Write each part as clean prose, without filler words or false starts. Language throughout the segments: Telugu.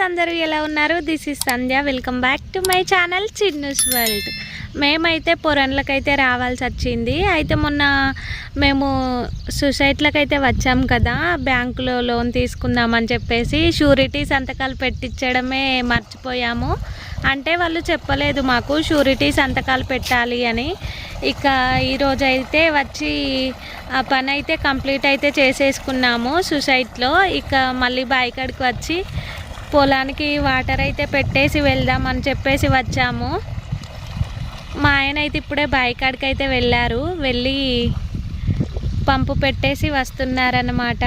అందరూ ఎలా ఉన్నారు? This is Sandhya. Welcome back to my channel Chinnu's world. మేమైతే పొరన్లకైతే రావాల్సి వచ్చింది. అయితే మొన్న మేము సొసైటీలకైతే వచ్చాం కదా, బ్యాంకులో లోన్ తీసుకుందామని చెప్పేసి షూరిటీ సంతకాలు పెట్టించడమే మర్చిపోయాము. అంటే వాళ్ళు చెప్పలేదు మాకు షూరిటీ సంతకాలు పెట్టాలి అని. ఇక ఈరోజు అయితే వచ్చి ఆ పని అయితే కంప్లీట్ అయితే చేసేసుకున్నాము సొసైటీలో. ఇక మళ్ళీ బాయికాడికి వచ్చి పొలానికి వాటర్ అయితే పెట్టేసి వెళ్దామని చెప్పేసి వచ్చాము. మా ఆయన అయితే ఇప్పుడే బాయికాడికి అయితే వెళ్ళారు, వెళ్ళి పంపు పెట్టేసి వస్తున్నారన్నమాట.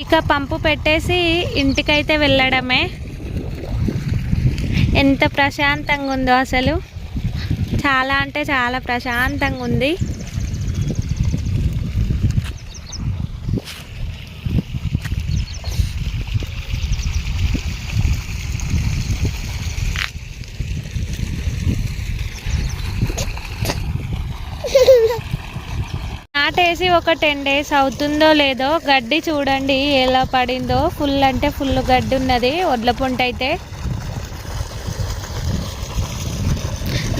ఇక పంపు పెట్టేసి ఇంటికైతే వెళ్ళడమే. ఎంత ప్రశాంతంగా ఉందో అసలు, చాలా అంటే చాలా ప్రశాంతంగా ఉంది. నాటేసి ఒక 10 days అవుతుందో లేదో. గడ్డి చూడండి ఎలా పడిందో, ఫుల్ అంటే ఫుల్ గడ్డి ఉన్నది వడ్ల పొంట అయితే.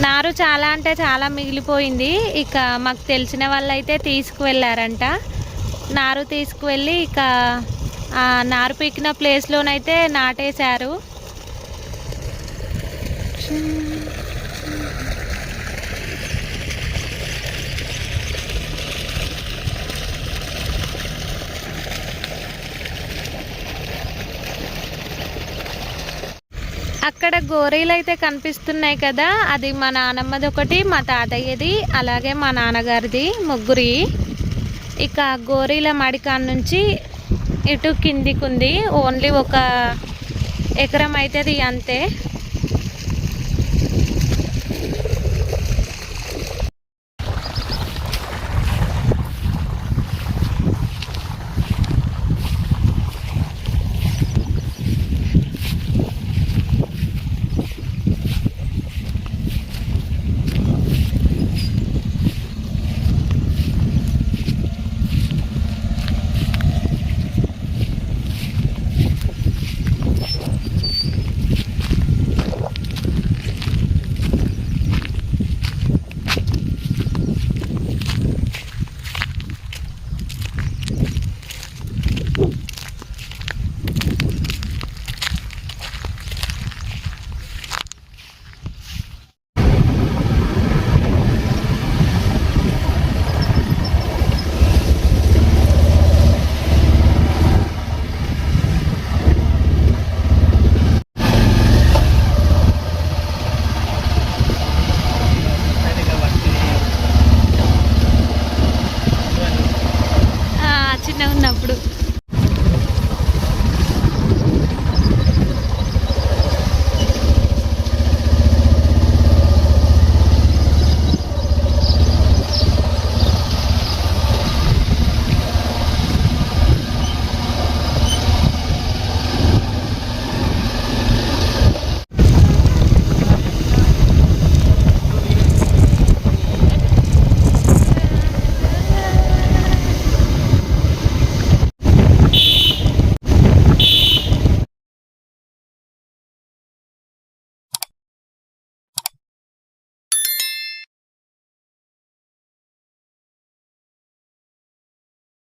నారు చాలా అంటే చాలా మిగిలిపోయింది. ఇక మాకు తెలిసిన వాళ్ళు అయితే తీసుకువెళ్ళారంట. నారు తీసుకువెళ్ళి ఇక ఆ నారు పీకిన ప్లేస్లోనైతే నాటేశారు. అక్కడ గోరీలు అయితే కనిపిస్తున్నాయి కదా, అది మా నానమ్మది ఒకటి, మా తాతయ్యది, అలాగే మా నాన్నగారిది, ముగ్గురి. ఇక గోరీల మడికాడ నుంచి ఇటు కిందికి ఉంది, ఓన్లీ 1 ఎకరం అవుతుంది అంతే.